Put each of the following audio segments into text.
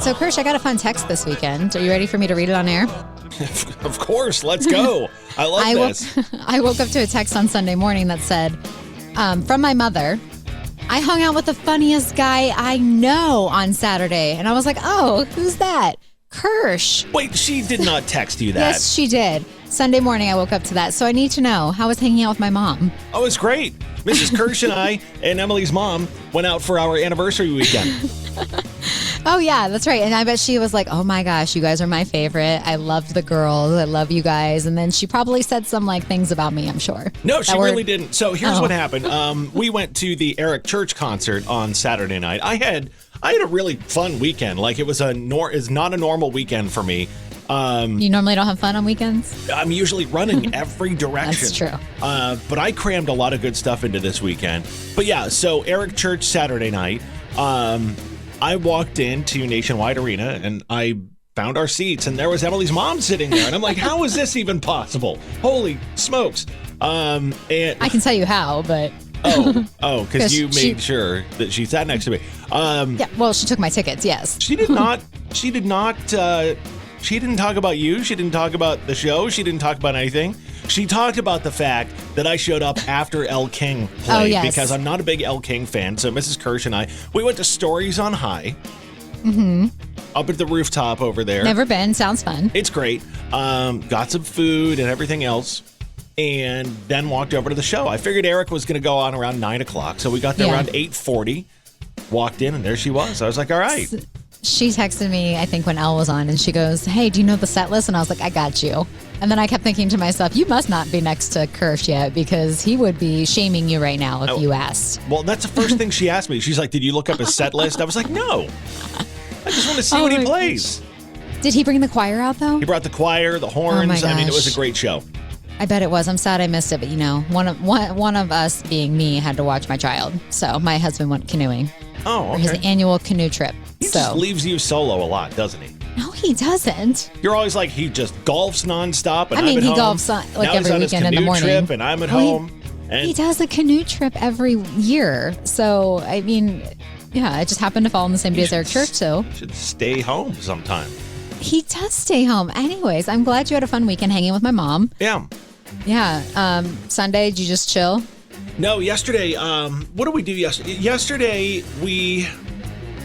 So, Kirsch, I got a fun text this weekend. Are you ready for me to read it on air? Of course. Let's go. I love this. I woke up to a text on Sunday morning that said, from my mother, I hung out with the funniest guy I know on Saturday. And I was like, oh, who's that? Kirsch. Wait, she did not text you that. Yes, she did. Sunday morning, I woke up to that. So I need to know, how was hanging out with my mom? Oh, it's great. Mrs. Kirsch and I and Emyles Mom went out for our anniversary weekend. Oh, yeah, that's right. And I bet she was like, oh, my gosh, you guys are my favorite. I loved the girls. I love you guys. And then she probably said some things about me, I'm sure. No, she really didn't. So here's what happened. We went to the Eric Church concert on Saturday night. I had a really fun weekend. Like, it was it's not a normal weekend for me. You normally don't have fun on weekends? I'm usually running every direction. That's true. But I crammed a lot of good stuff into this weekend. But yeah, so Eric Church Saturday night, I walked into Nationwide Arena and I found our seats and there was Emyles Mom sitting there. And I'm like, how is this even possible? Holy smokes. And I can tell you how, but... because you made sure that she sat next to me. Yeah, well, she took my tickets, yes. She didn't talk about you. She didn't talk about the show. She didn't talk about anything. She talked about the fact that I showed up after El King played because I'm not a big El King fan. So Mrs. Kirsch and I, we went to Stories on High. Mm-hmm. Up at the rooftop over there. Never been. Sounds fun. It's great. Got some food and everything else. And then walked over to the show. I figured Eric was going to go on around 9 o'clock. So we got there around 8:40. Walked in and there she was. I was like, all right. She texted me, I think, when Elle was on, and she goes, hey, do you know the set list? And I was like, I got you. And then I kept thinking to myself, you must not be next to Kirsch yet because he would be shaming you right now if you asked. Well, that's the first thing she asked me. She's like, did you look up his set list? I was like, no. I just want to see what he plays. Gosh. Did he bring the choir out, though? He brought the choir, the horns. Oh my gosh. I mean, it was a great show. I bet it was. I'm sad I missed it, but one of us, being me, had to watch my child. So my husband went canoeing. Oh, okay. For his annual canoe trip. He just leaves you solo a lot, doesn't he? No, he doesn't. You're always like, he just golfs nonstop, and he I'm at home. Golfs every weekend in the morning. Trip, and I'm at home. He does a canoe trip every year. So, I mean, yeah, it just happened to fall on the same day as Eric Church, so. Should stay home sometime. He does stay home. Anyways, I'm glad you had a fun weekend hanging with my mom. Yeah. Yeah. Sunday, did you just chill? No, yesterday, what did we do yesterday? Yesterday,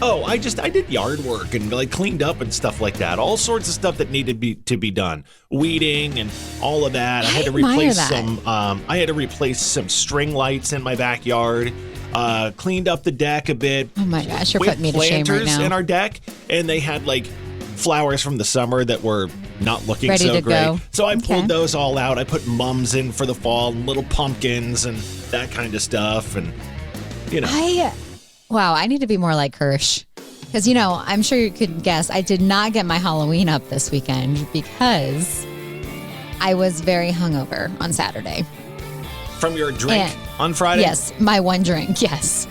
I did yard work and cleaned up and stuff like that. All sorts of stuff that needed to be done. Weeding and all of that. I had to replace some string lights in my backyard. Cleaned up the deck a bit. Oh my gosh, you're putting me to shame right now. Planters in our deck, and they had flowers from the summer that were not looking ready so to great. Go. So I pulled those all out. I put mums in for the fall, little pumpkins and that kind of stuff. And, I need to be more like Kirsch. Because, I'm sure you could guess, I did not get my Halloween up this weekend because I was very hungover on Saturday. From your drink on Friday? Yes, my one drink, yes.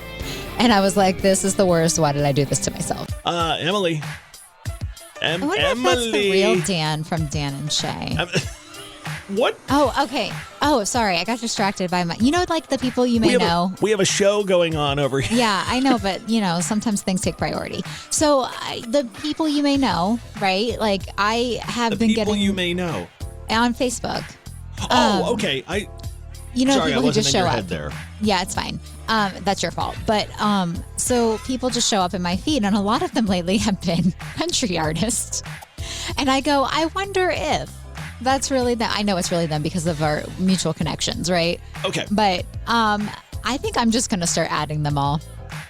And I was like, this is the worst. Why did I do this to myself? Emily. I wonder if that's the real Dan from Dan and Shay. What? Oh, okay. Oh, sorry. I got distracted by the people you may know. We have a show going on over here. Yeah, I know, but, sometimes things take priority. So the people you may know, right? I have been getting... people you may know. On Facebook. Okay. Sorry, people who just show up. There. Yeah, it's fine. That's your fault. But so people just show up in my feed, and a lot of them lately have been country artists. And I go, I wonder if that's really them. I know it's really them because of our mutual connections, right? Okay. But I think I'm just going to start adding them all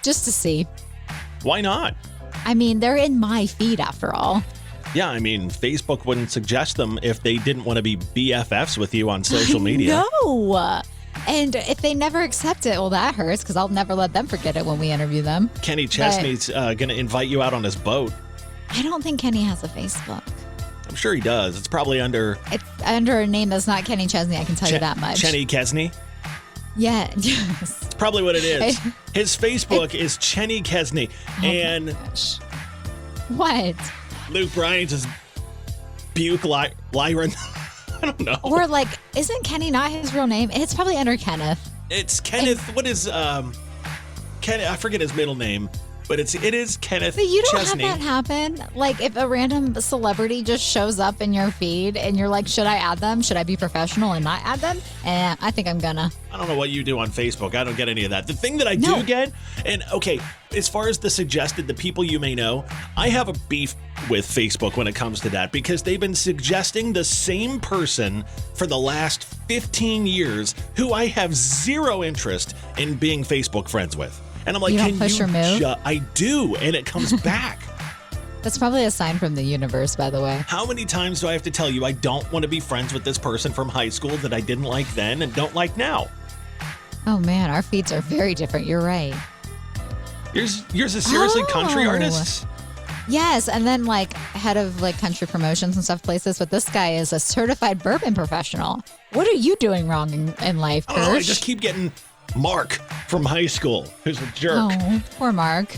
just to see. Why not? I mean, they're in my feed after all. Yeah, I mean, Facebook wouldn't suggest them if they didn't want to be BFFs with you on social media. No. And if they never accept it, well, that hurts because I'll never let them forget it when we interview them. Kenny Chesney's going to invite you out on his boat. I don't think Kenny has a Facebook. I'm sure he does. It's probably under a name that's not Kenny Chesney, I can tell you that much. Chenny Kesney? Yeah, yes. It's probably what it is. His Facebook is Chenny Kesney. Oh and my gosh. What? Luke Bryan's is Buke Lyron. I don't know. Or isn't Kenny not his real name? It's probably under Kenneth. It's Kenneth. What is Kenneth? I forget his middle name. But it is Kenneth But you don't Chesney. have that happen. Like if a random celebrity just shows up in your feed and you're like, should I add them? Should I be professional and not add them? And I think I'm gonna. I don't know what you do on Facebook. I don't get any of that. The thing that I do get, and okay, as far as the people you may know, I have a beef with Facebook when it comes to that because they've been suggesting the same person for the last 15 years who I have zero interest in being Facebook friends with. And I'm like, you don't can push you or move? I do, and it comes back. That's probably a sign from the universe, by the way. How many times do I have to tell you I don't want to be friends with this person from high school that I didn't like then and don't like now? Oh man, our feeds are very different. You're right. Yours is seriously country artists? Yes, and then like head of like country promotions and stuff places, but this guy is a certified bourbon professional. What are you doing wrong in life, Kirsch? Oh, I just keep getting Mark from high school, who's a jerk. Oh, poor Mark.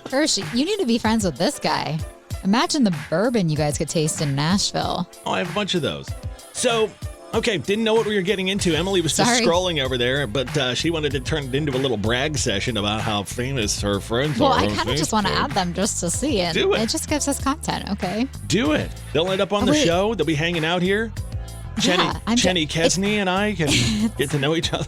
Kirsch, you need to be friends with this guy. Imagine the bourbon you guys could taste in Nashville. Oh, I have a bunch of those. So, okay, didn't know what we were getting into. Emily was just scrolling over there, but she wanted to turn it into a little brag session about how famous her friends are. Well, I kind of just want to add them just to see it. Do it. It just gives us content, okay? Do it. They'll end up on the show. They'll be hanging out here. Jenny Kesney and I can get to know each other.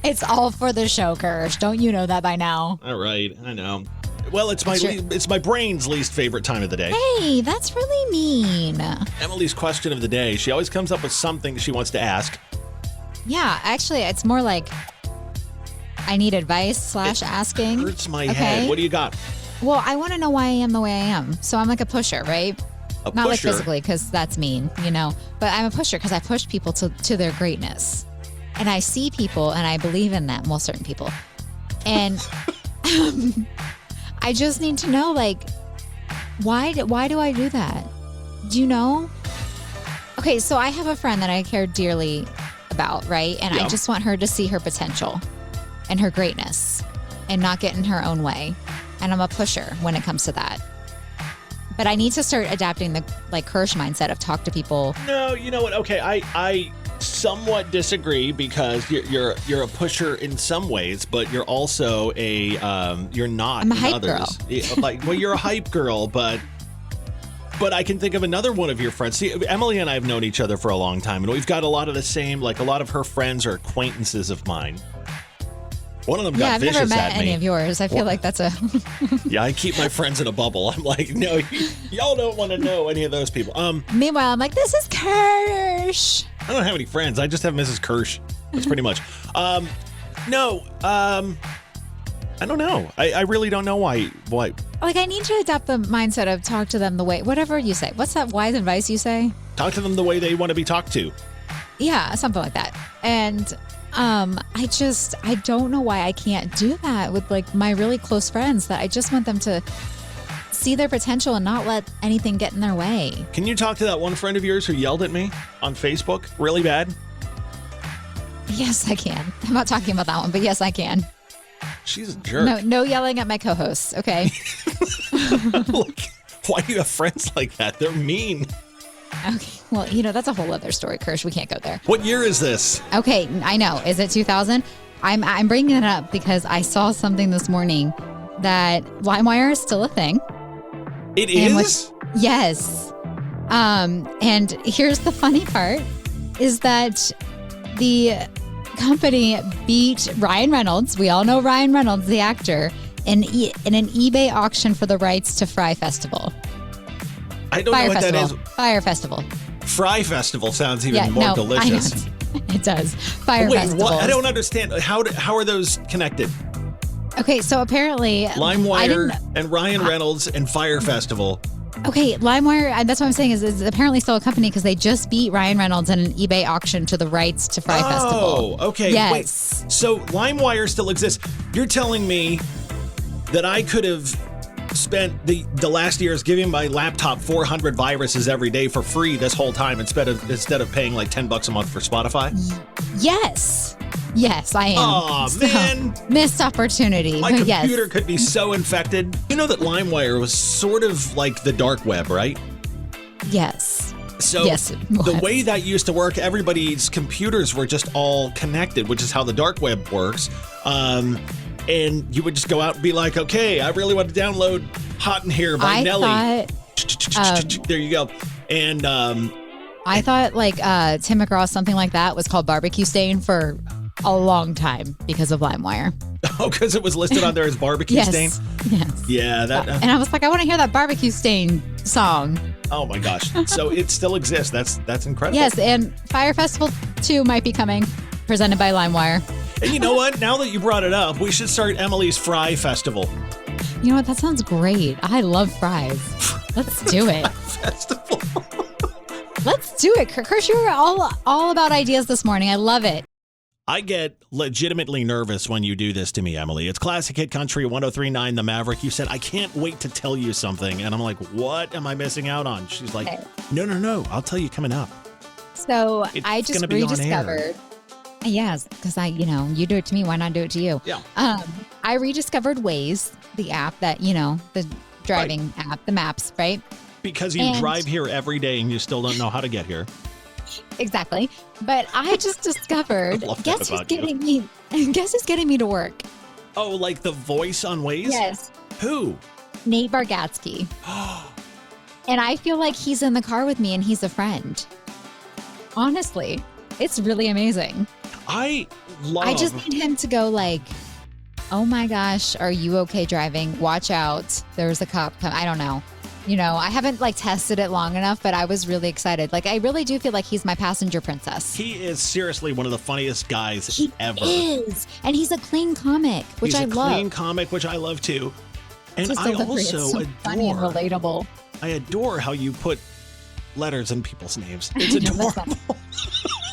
It's all for the show, Kirsch. Don't you know that by now? All right, I know. Well, it's my brain's least favorite time of the day. Hey, that's really mean. Emily's question of the day. She always comes up with something she wants to ask. Yeah, actually, it's more like I need advice / asking. Hurts my head. What do you got? Well, I want to know why I am the way I am. So I'm like a pusher, right? Not like physically, because that's mean, but I'm a pusher because I push people to their greatness. And I see people and I believe in them. Well, certain people. And I just need to know, like, why do I do that? Do you know? Okay, so I have a friend that I care dearly about, right? And I just want her to see her potential and her greatness and not get in her own way. And I'm a pusher when it comes to that. But I need to start adapting the Kirsch mindset of talk to people. No, you know what? Okay, I somewhat disagree because you're a pusher in some ways, but you're also you're not. I'm a in hype others. girl. You're a hype girl, but I can think of another one of your friends. See, Emily and I have known each other for a long time, and we've got a lot of the same. Like a lot of her friends are acquaintances of mine. One of them got vicious at me. I've never met any of yours. I feel like that's a... Yeah, I keep my friends in a bubble. I'm like, no, y'all don't want to know any of those people. Meanwhile, I'm like, this is Kirsch. I don't have any friends. I just have Mrs. Kirsch. That's pretty much. I don't know. I really don't know why. Like, I need to adopt the mindset of talk to them the way, whatever you say. What's that wise advice you say? Talk to them the way they want to be talked to. Yeah, something like that. And I don't know why I can't do that with like my really close friends, that I just want them to see their potential and not let anything get in their way. Can you talk to that one friend of yours who yelled at me on Facebook really bad? Yes, I can. I'm not talking about that one, but yes, I can. She's a jerk. No yelling at my co-hosts, okay? Look, why do you have friends like that? They're mean. Okay, well, that's a whole other story, Kirsch. We can't go there. What year is this? Okay, I know. Is it 2000? I'm bringing it up because I saw something this morning that LimeWire is still a thing. It is? Yes. And here's the funny part is that the company beat Ryan Reynolds. We all know Ryan Reynolds, the actor, in an eBay auction for the rights to Fry Festival. I don't know what that is. Fire Festival. Fry Festival sounds even more delicious. It does. Festival. What? I don't understand. How are those connected? Okay, so apparently LimeWire and Ryan Reynolds and Fire Festival. Okay, LimeWire, that's what I'm saying, is apparently still a company because they just beat Ryan Reynolds in an eBay auction to the rights to Fry Festival. Oh, okay. Yes. Wait. So LimeWire still exists. You're telling me that I could have spent the last years giving my laptop 400 viruses every day for free this whole time instead of paying like $10 a month for Spotify? Yes. Yes, I am. Oh, man. Missed opportunity. My computer could be so infected. You know that LimeWire was sort of like the dark web, right? Yes. So the way that used to work, everybody's computers were just all connected, which is how the dark web works. and you would just go out and be like, okay, I really want to download Hot in Here by Nelly. There you go. And I thought like Tim McGraw, something like that, was called Barbecue Stain for a long time because of LimeWire. Oh, because it was listed on there as Barbecue Stain? Yes. Yeah. And I was like, I want to hear that Barbecue Stain song. Oh my gosh. So it still exists. That's incredible. Yes, and Fire Festival 2 might be coming, presented by LimeWire. And you know what? Now that you brought it up, we should start Emyles Fry Festival. You know what? That sounds great. I love fries. Let's do it. Festival. Let's do it. Kirsch, you were all about ideas this morning. I love it. I get legitimately nervous when you do this to me, Emily. It's Classic Hit Country 103.9 The Maverick. You said, I can't wait to tell you something. And I'm like, what am I missing out on? She's like, no. I'll tell you coming up. So I just rediscovered. Yes, because you do it to me. Why not do it to you? Yeah. I rediscovered Waze, the app that, the driving app, the maps, right? Because you drive here every day and you still don't know how to get here. Exactly. But I just discovered, guess who's getting me to work? Oh, like the voice on Waze? Yes. Who? Nate Bartgatze. And I feel like he's in the car with me and he's a friend. Honestly, it's really amazing. I just need him to go like, oh my gosh, are you okay driving? Watch out. There's a cop coming. I don't know. I haven't tested it long enough, but I was really excited. I really do feel like he's my passenger princess. He is seriously one of the funniest guys ever. He is. And he's a clean comic, which I love. Clean comic, which I love too. And I also adore. Funny and relatable. I adore how you put letters in people's names. It's adorable.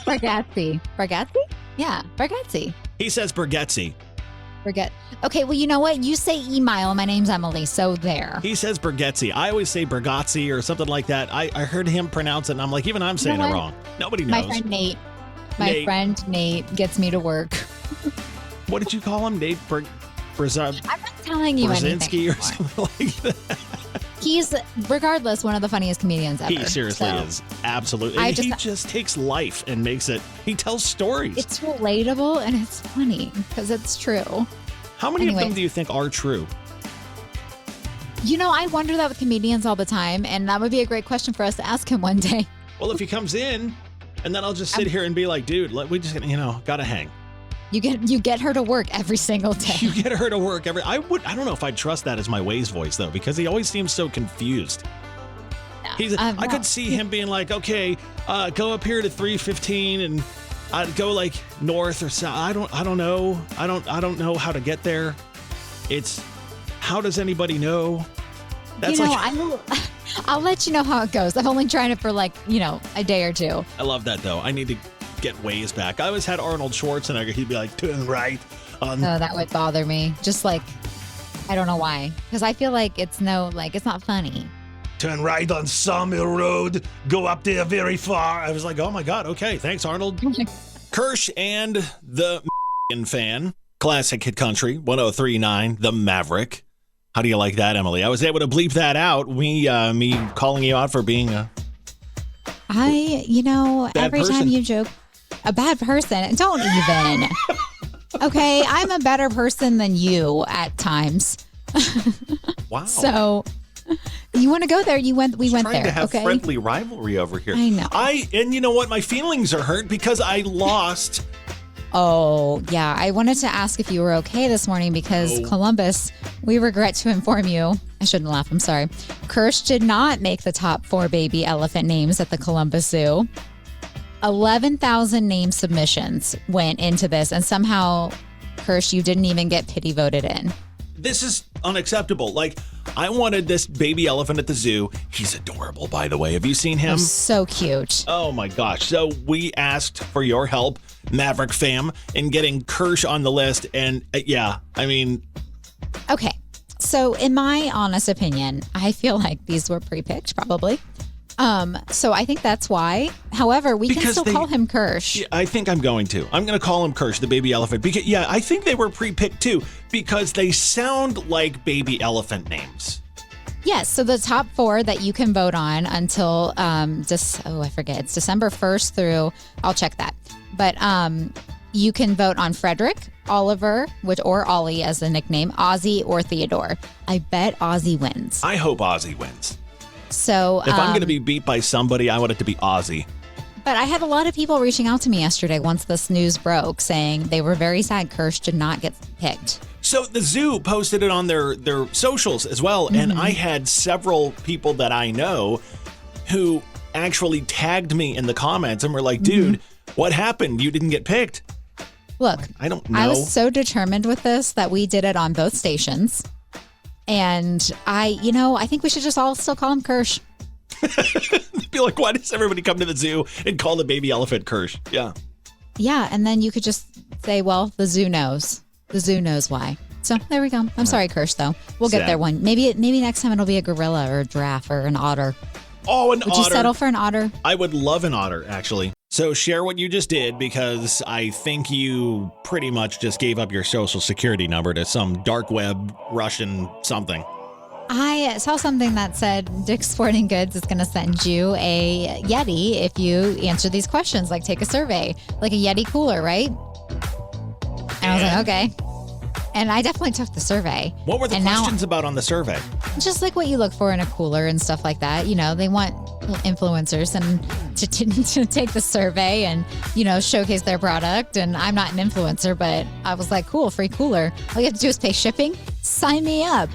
Bargatze. Bargatze? Yeah, Bargatze. He says Bargatze. Okay, well, you know what? You say Emyle. My name's Emily, so there. He says Bargatze. I always say Bargatze or something like that. I heard him pronounce it, and I'm like, even I'm saying it wrong. Nobody knows. My friend Nate gets me to work. What did you call him? Nate I'm not telling you anything or something like that. He's, regardless, one of the funniest comedians ever. He seriously is. Absolutely. And he just takes life and makes it, he tells stories. It's relatable and it's funny because it's true. How many of them do you think are true? I wonder that with comedians all the time, and that would be a great question for us to ask him one day. Well, if he comes in, and then I'll just sit here and be like, dude, we just, gotta hang. You get her to work every single day. You get her to work I don't know if I'd trust that as my Waze voice though, because he always seems so confused. I could see him being like, okay, go up here to 315 and I'd go north or south. I don't know. I don't know how to get there. It's how does anybody know? That's I'll let you know how it goes. I've only tried it for a day or two. I love that though. I need to get Waze back. I always had Arnold Schwarzenegger. He'd be like, turn right. Oh, that would bother me. Just I don't know why. Because I feel like it's not funny. Turn right on Sawmill Road. Go up there very far. I was like, oh my God. Okay. Thanks, Arnold. Kirsch and the fan. Classic Hit Country 103.9 The Maverick. How do you like that, Emily? I was able to bleep that out. Me calling you out for being every time you joke, a bad person. Don't even. Okay, I'm a better person than you at times. Wow. So you want to go there? We went there. Trying to have friendly rivalry over here. I know. And you know what? My feelings are hurt because I lost. Oh, yeah. I wanted to ask if you were okay this morning because Columbus, we regret to inform you. I shouldn't laugh. I'm sorry. Kirsch did not make the top 4 baby elephant names at the Columbus Zoo. 11,000 name submissions went into this, and somehow, Kirsch, you didn't even get pity voted in. This is unacceptable. I wanted this baby elephant at the zoo. He's adorable, by the way. Have you seen him? Oh, so cute. Oh, my gosh. So we asked for your help, Maverick fam, in getting Kirsch on the list. And Okay. So in my honest opinion, I feel like these were pre-picked, probably. So I think that's why. However, we can still call him Kirsch. Yeah, I think I'm going to. I'm going to call him Kirsch, the baby elephant. Because I think they were pre-picked too, because they sound like baby elephant names. Yes. So the top 4 that you can vote on until I forget. It's December 1st through. I'll check that. But You can vote on Frederick, Oliver, or Ollie as a nickname, Ozzy, or Theodore. I bet Ozzy wins. I hope Ozzy wins. So if I'm going to be beat by somebody, I want it to be Ozzy. But I had a lot of people reaching out to me yesterday once this news broke, saying they were very sad Kirsch did not get picked. So the zoo posted it on their socials as well, and I had several people that I know who actually tagged me in the comments and were like, dude, what happened? You didn't get picked. Look, I don't know. I was so determined with this that we did it on both stations. And I think we should just all still call him Kirsch. Be like, why does everybody come to the zoo and call the baby elephant Kirsch? Yeah. Yeah, and then you could just say, well, the zoo knows. The zoo knows why. So there we go. I'm sorry, Kirsch, though. We'll get there one. Maybe next time it'll be a gorilla or a giraffe or an otter. Oh, an otter. Would you settle for an otter? I would love an otter, actually. So share what you just did, because I think you pretty much just gave up your social security number to some dark web Russian something. I saw something that said Dick's Sporting Goods is going to send you a Yeti if you answer these questions, like take a survey, like a Yeti cooler, right? And I was like, okay. And I definitely took the survey. What were the questions about on the survey? Just like what you look for in a cooler and stuff like that. You know, they want influencers and to take the survey and, showcase their product. And I'm not an influencer, but I was like, cool, free cooler. All you have to do is pay shipping. Sign me up.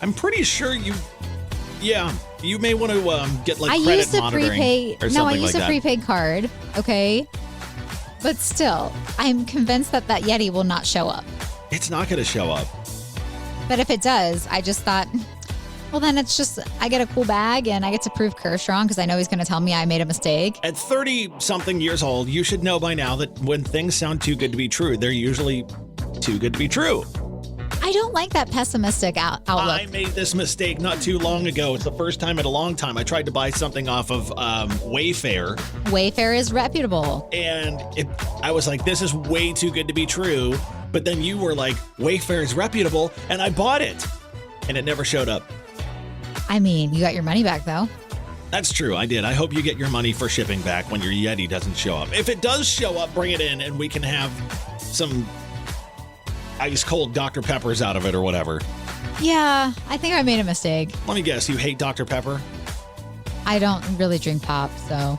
I'm pretty sure you may want to get like credit monitoring or something like that. No, I used a prepaid card, okay? But still, I'm convinced that Yeti will not show up. It's not going to show up. But if it does, I just thought, well, then it's just, I get a cool bag and I get to prove Kirsch wrong because I know he's going to tell me I made a mistake. At 30-something years old, you should know by now that when things sound too good to be true, they're usually too good to be true. I don't like that pessimistic outlook. I made this mistake not too long ago. It's the first time in a long time. I tried to buy something off of Wayfair. Wayfair is reputable. And I was like, this is way too good to be true. But then you were like, Wayfair is reputable, and I bought it. And it never showed up. I mean, you got your money back, though. That's true. I did. I hope you get your money for shipping back when your Yeti doesn't show up. If it does show up, bring it in, and we can have some ice cold Dr. Peppers out of it or whatever. Yeah, I think I made a mistake. Let me guess, you hate Dr. Pepper? I don't really drink pop, so.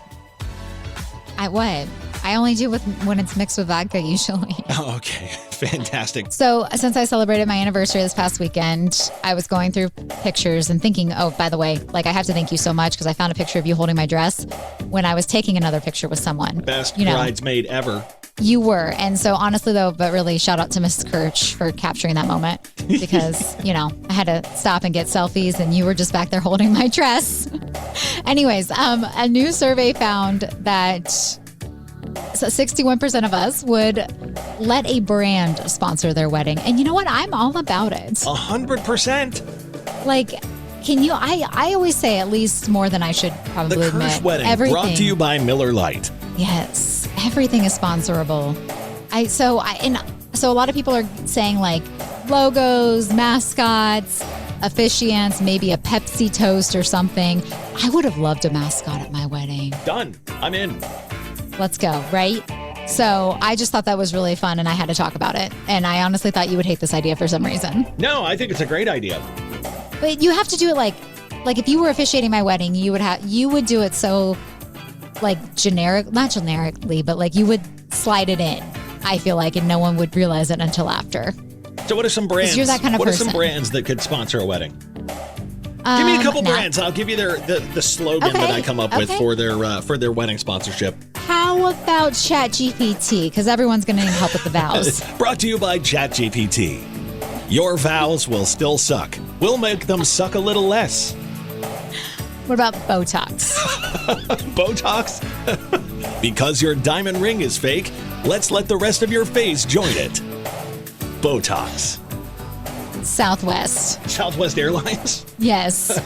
I only do when it's mixed with vodka usually. Oh, okay. Fantastic. So since I celebrated my anniversary this past weekend, I was going through pictures and thinking, oh, by the way, I have to thank you so much because I found a picture of you holding my dress when I was taking another picture with someone. Best bridesmaid ever. You were. And so honestly, though, but really shout out to Mrs. Kirsch for capturing that moment because, I had to stop and get selfies and you were just back there holding my dress. Anyways, a new survey found that 61% of us would let a brand sponsor their wedding. And you know what? I'm all about it. 100%. Can you, I always say at least more than I should probably admit. The Kirsch wedding brought to you by Miller Lite. Yes. Everything is sponsorable. So a lot of people are saying logos, mascots, officiants, maybe a Pepsi toast or something. I would have loved a mascot at my wedding. Done. I'm in. Let's go, right? So I just thought that was really fun and I had to talk about it. And I honestly thought you would hate this idea for some reason. No, I think it's a great idea. But you have to do it like if you were officiating my wedding, you would do it so generic, not generically, but you would slide it in, I feel like, and no one would realize it until after. So what are some brands? You're that kind of person. What are some brands that could sponsor a wedding? Give me a couple brands. I'll give you the slogan that I come up with for their wedding sponsorship. How about ChatGPT? Because everyone's going to need help with the vows. Brought to you by ChatGPT. Your vows will still suck. We'll make them suck a little less. What about Botox? Botox? Because your diamond ring is fake, let's let the rest of your face join it. Botox. Southwest Airlines? Yes.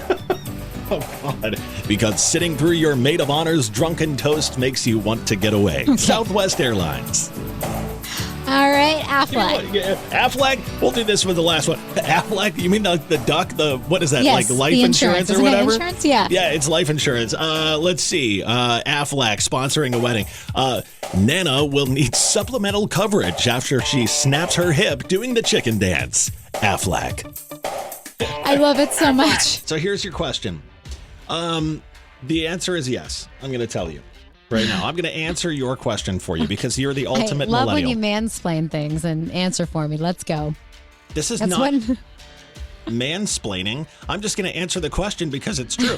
Oh, God. Because sitting through your maid of honor's drunken toast makes you want to get away. Okay. Southwest Airlines. All right, Affleck. Affleck. We'll do this for the last one. Affleck. You mean the duck? What is that? Yes, like life the insurance or Isn't whatever? it insurance? Yeah. Yeah, it's life insurance. Let's see. Affleck sponsoring a wedding. Nana will need supplemental coverage after she snaps her hip doing the chicken dance. Affleck. I love it so much. So here's your question. The answer is yes. I'm going to tell you right now. I'm going to answer your question for you because you're the ultimate I love millennial. when you mansplain things and answer for me. Let's go. This is That's not when mansplaining. I'm just going to answer the question because it's true.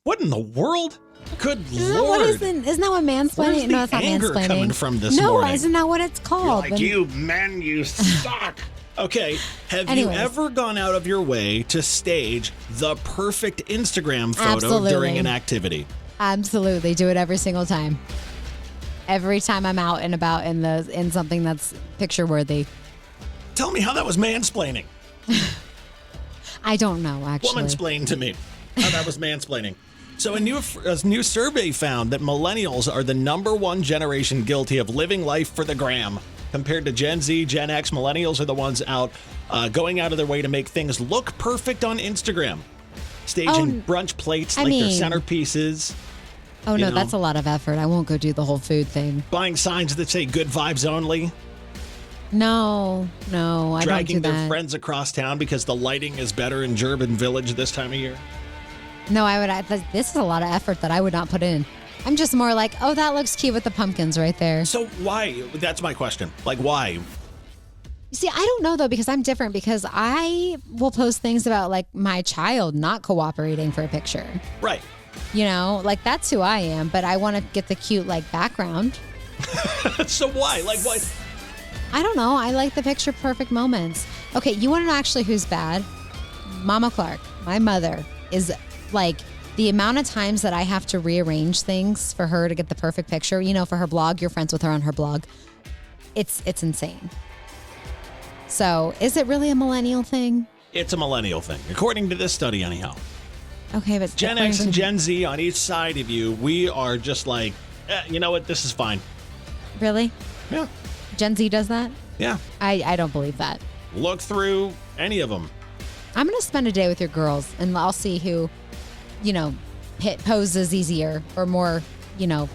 What in the world? Good Lord. isn't that what mansplaining? Where's No, the it's not anger mansplaining. coming from this no, morning? isn't that what it's called? Like, you men, you suck. Okay, have Anyways. you ever gone out of your way to stage the perfect Instagram photo Absolutely. during an activity? Absolutely, do it every single time. Every time I'm out and about in something that's picture worthy. Tell me how that was mansplaining. I don't know, actually. Womansplain to me how that was mansplaining. So a new survey found that millennials are the #1 generation guilty of living life for the gram. Compared to Gen Z, Gen X, millennials are the ones going out of their way to make things look perfect on Instagram. Staging brunch plates their centerpieces. Oh, no, that's a lot of effort. I won't go do the whole food thing. Buying signs that say good vibes only. No, I don't do Dragging that. their friends across town because the lighting is better in Durbin Village this time of year. No, this is a lot of effort that I would not put in. I'm just more like, oh, that looks cute with the pumpkins right there. So why? That's my question. Like, why? You see, I don't know, though, because I'm different because I will post things about, like, my child not cooperating for a picture. Right. You know, like, that's who I am, but I want to get the cute, like, background. So why? Like, why? I don't know. I like the picture perfect moments. Okay, you want to know actually who's bad? Momma Clark, my mother, is, like, the amount of times that I have to rearrange things for her to get the perfect picture, you know, for her blog, you're friends with her on her blog. It's insane. So is it really a millennial thing? It's a millennial thing, according to this study anyhow. Okay, but Gen X and Gen Z on each side of you, we are just like, you know what, this is fine. Really? Yeah. Gen Z does that? Yeah. I don't believe that. Look through any of them. I'm going to spend a day with your girls and I'll see who, you know, poses easier or more, you know,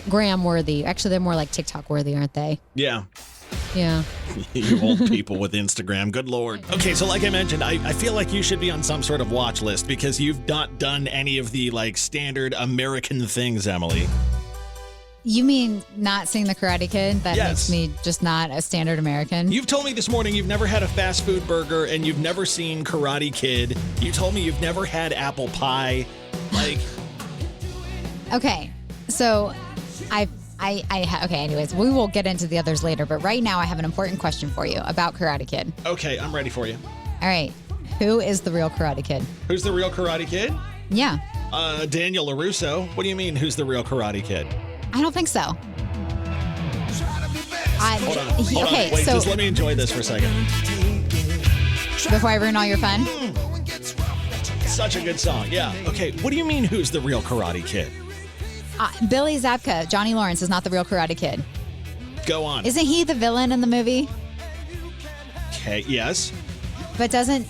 gram worthy. Actually, they're more like TikTok worthy, aren't they? Yeah. Yeah. You old people with Instagram. Good Lord. Okay, so like I mentioned, I feel like you should be on some sort of watch list because you've not done any of the like standard American things, Emily. You mean not seeing the Karate Kid? That Yes. makes me just not a standard American. You've told me this morning you've never had a fast food burger and you've never seen Karate Kid. You told me you've never had apple pie. Like, Okay, so okay, anyways, we will get into the others later, but right now I have an important question for you about Karate Kid. okay, I'm ready for you. All right, who is the real Karate Kid? Who's the real Karate Kid? Yeah, Daniel LaRusso. What do you mean, who's the real Karate Kid? I don't think so. Hold on. Okay, Wait, so just let me enjoy this for a second. before I ruin all your fun, Such a good song. Yeah. Okay, what do you mean, who's the real Karate Kid? Billy Zabka, Johnny Lawrence is not the real Karate Kid. Go on. Isn't he the villain in the movie? Okay, yes. But doesn't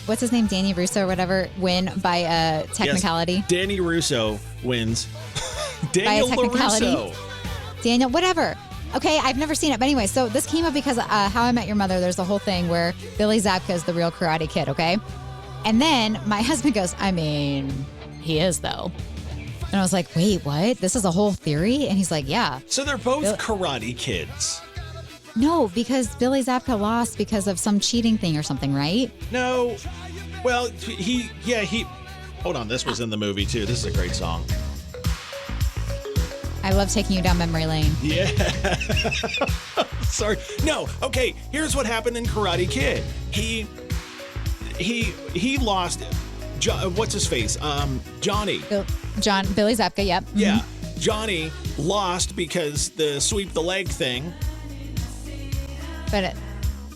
what's his name, Danny Russo or whatever, win by a technicality? Yes. Danny Russo wins. By a Daniel technicality? LaRusso. Daniel, whatever. Okay, I've never seen it. But anyway, so this came up because How I Met Your Mother, there's a whole thing where Billy Zabka is the real Karate Kid, okay? And then my husband goes, I mean, he is though. And I was like, wait, what? This is a whole theory? And he's like, yeah. So they're both Karate Kids. No, because Billy Zabka lost because of some cheating thing or something, right? No. Well, he. Hold on, this was in the movie too. This is a great song. I love taking you down memory lane. Yeah. Sorry. No. Okay. Here's what happened in Karate Kid. He lost. What's his face? Johnny. Billy Zabka, yep. Mm-hmm. Yeah. Johnny lost because the sweep the leg thing. But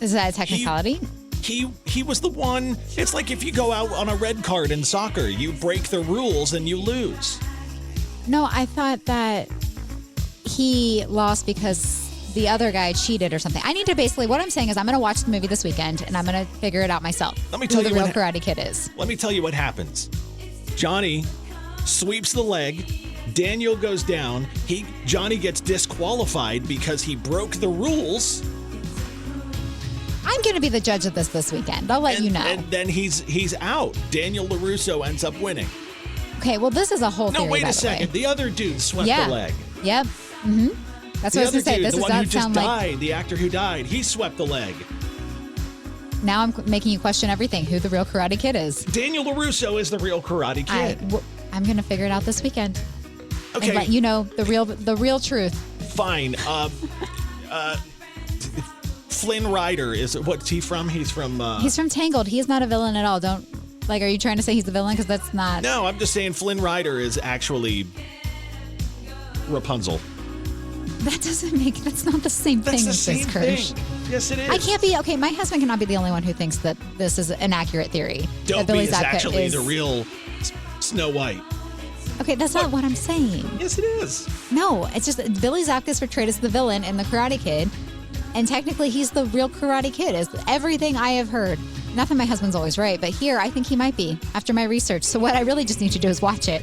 is that a technicality? He was the one. It's like if you go out on a red card in soccer, you break the rules and you lose. No, I thought that he lost because the other guy cheated or something. I need to basically, what I'm saying is I'm going to watch the movie this weekend and I'm going to figure it out myself. Let me tell who you the real what Karate Kid is. Let me tell you what happens. Johnny sweeps the leg. Daniel goes down. Johnny gets disqualified because he broke the rules. I'm going to be the judge of this weekend. I'll let you know. And then he's out. Daniel LaRusso ends up winning. Okay, well, this is a whole theory, No, wait by a the second. way. The other dude swept the leg. Yep. Mm-hmm. That's what I was going to say. This the does one who not just sound like... died, the actor who died, he swept the leg. Now I'm making you question everything, who the real Karate Kid is. Daniel LaRusso is the real Karate Kid. I'm going to figure it out this weekend. Okay. And let you know the real truth. Fine. Flynn Rider what's he from? He's from Tangled. He is not a villain at all. Are you trying to say he's the villain? Because that's not. No, I'm just saying Flynn Rider is actually Rapunzel. That's not the same thing as this, Kirsch. Yes, it is. I can't be, okay, my husband cannot be the only one who thinks that this is an accurate theory. Dopey is actually the real Snow White. Okay, that's not what I'm saying. Yes, it is. No, it's just that Billy Zach is portrayed as the villain in The Karate Kid, and technically he's the real Karate Kid, is everything I have heard. Not that my husband's always right, but here I think he might be after my research. So what I really just need to do is watch it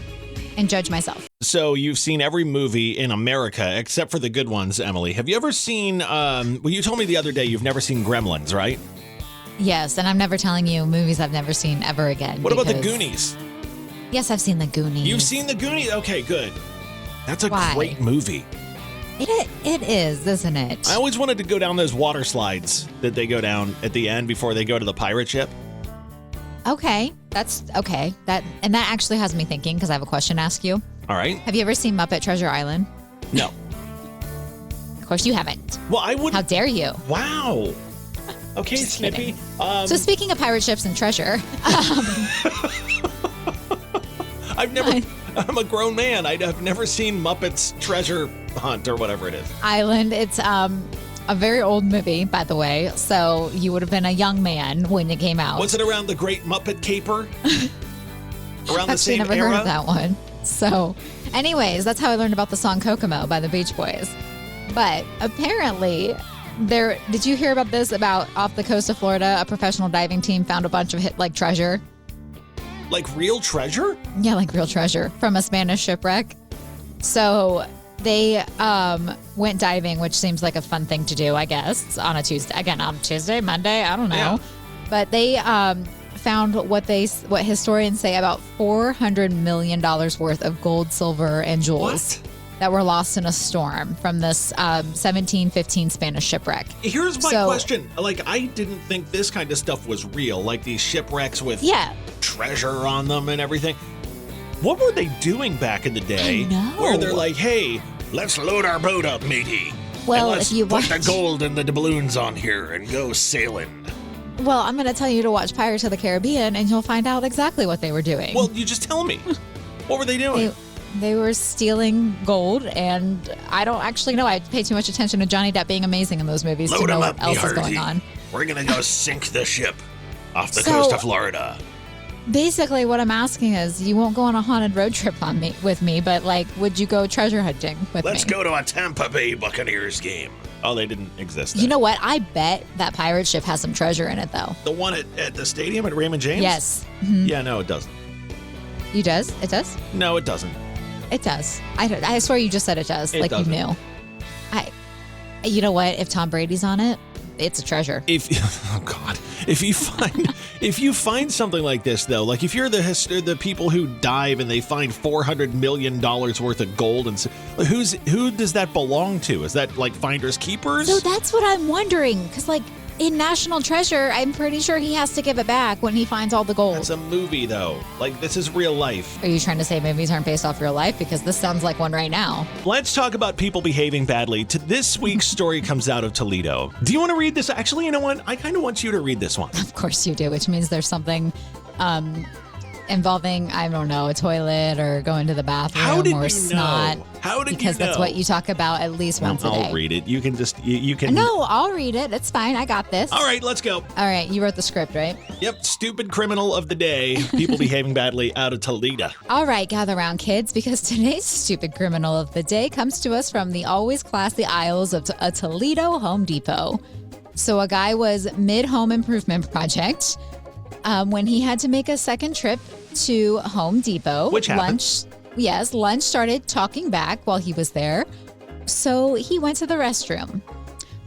and judge myself. So you've seen every movie in America except for the good ones, Emily. Have you ever seen, you told me the other day you've never seen Gremlins, right? Yes, and I'm never telling you movies I've never seen ever again. What about the Goonies? Yes, I've seen the Goonies. You've seen the Goonies? Okay, good. That's a great movie. It is, isn't it? I always wanted to go down those water slides that they go down at the end before they go to the pirate ship. Okay, that's okay. That actually has me thinking because I have a question to ask you. All right. Have you ever seen Muppet Treasure Island? No. Of course you haven't. Well, I wouldn't. How dare you? Wow. Okay, Just Snippy. So speaking of pirate ships and treasure, I'm a grown man. I've never seen Muppets Treasure Hunt or whatever it is. Island. It's a very old movie, by the way. So you would have been a young man when it came out. Was it around the Great Muppet Caper? Around the same never era? heard of that one. So, anyways, that's how I learned about the song Kokomo by the Beach Boys. But apparently, did you hear about this? About off the coast of Florida, a professional diving team found a bunch of treasure. Like real treasure? Yeah, like real treasure from a Spanish shipwreck. So they went diving, which seems like a fun thing to do, I guess, on a Tuesday. Again, on Tuesday, Monday, I don't know. Yeah. But they found what historians say about $400 million worth of gold, silver, and jewels that were lost in a storm from this 1715 Spanish shipwreck. Here's my question. I didn't think this kind of stuff was real, like these shipwrecks with treasure on them and everything. What were they doing back in the day? I know. Where they're like, hey, let's load our boat up, matey. Well, and let's put the gold and the doubloons on here and go sailing. Well, I'm going to tell you to watch Pirates of the Caribbean, and you'll find out exactly what they were doing. Well, you just tell me. What were they doing? They were stealing gold, and I don't actually know. I pay too much attention to Johnny Depp being amazing in those movies to know what else is going on. We're going to go sink the ship off the coast of Florida. Basically, what I'm asking is, you won't go on a haunted road trip with me, but would you go treasure hunting with me? Let's go to a Tampa Bay Buccaneers game. Oh, they didn't exist then. You know what? I bet that pirate ship has some treasure in it, though. The one at the stadium at Raymond James? Yes. Mm-hmm. Yeah, no, it doesn't. It does? No, it doesn't. It does. I swear you just said it does. It doesn't. You knew. You know what? If Tom Brady's on it, it's a treasure. If you find something like this though, like if you're the people who dive and they find $400 million worth of gold, and who does that belong to? Is that like finders keepers? So that's what I'm wondering, because in National Treasure, I'm pretty sure he has to give it back when he finds all the gold. It's a movie though. This is real life. Are you trying to say movies aren't based off real life? Because this sounds like one right now. Let's talk about people behaving badly. This week's story comes out of Toledo. Do you want to read this? Actually, you know what? I kind of want you to read this one. Of course you do, which means there's something involving, I don't know, a toilet or going to the bathroom How did or you snot. know? How did because you know? that's what you talk about at least once a day. I'll read it. You can just, you can. No, I'll read it. It's fine. I got this. All right, let's go. All right. You wrote the script, right? Yep. Stupid criminal of the day. People behaving badly out of Toledo. All right. Gather around, kids, because today's stupid criminal of the day comes to us from the always classy aisles of a Toledo Home Depot. So a guy was mid-home improvement project when he had to make a second trip to Home Depot. Which happened. Lunch started talking back while he was there. So he went to the restroom,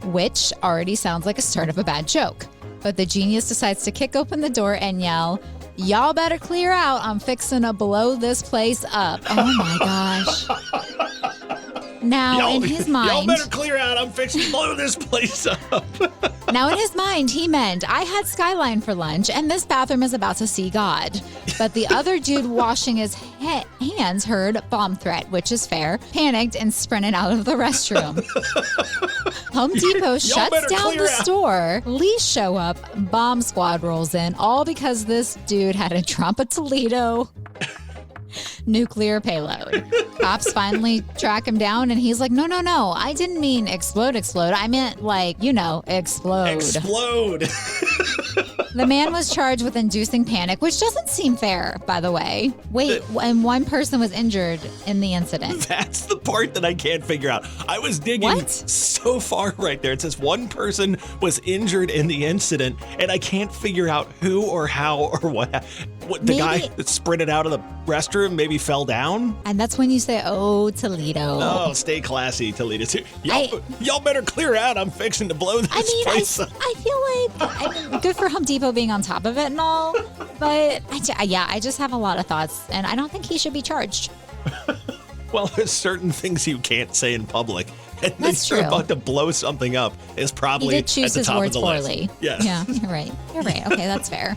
which already sounds like a start of a bad joke. But the genius decides to kick open the door and yell, "Y'all better clear out. I'm fixing to blow this place up." Oh my gosh. Now, in his mind, y'all better clear out. I'm fixing to blow this place up. Now, in his mind, he meant, I had Skyline for lunch, and this bathroom is about to see God. But the other dude washing his hands heard bomb threat, which is fair, panicked, and sprinted out of the restroom. Home Depot shuts down the store. Police show up. Bomb squad rolls in, all because this dude had a drop of Toledo nuclear payload. Cops finally track him down, and he's like, no, I didn't mean explode. I meant explode. Explode. The man was charged with inducing panic, which doesn't seem fair, by the way. Wait, and one person was injured in the incident. That's the part that I can't figure out. I was digging so far right there. It says one person was injured in the incident, and I can't figure out who or how or what. The guy that sprinted out of the restroom maybe fell down? And that's when you say, oh, Toledo. Oh, stay classy, Toledo. Y'all better clear out. I'm fixing to blow this place up. I feel like, good for Home Depot being on top of it and all, but I just have a lot of thoughts, and I don't think he should be charged. Well, there's certain things you can't say in public. And That's you're true. about to blow something up is probably He did choose at the his top words of the poorly. list. Yes. Yeah, you're right. Okay, that's fair.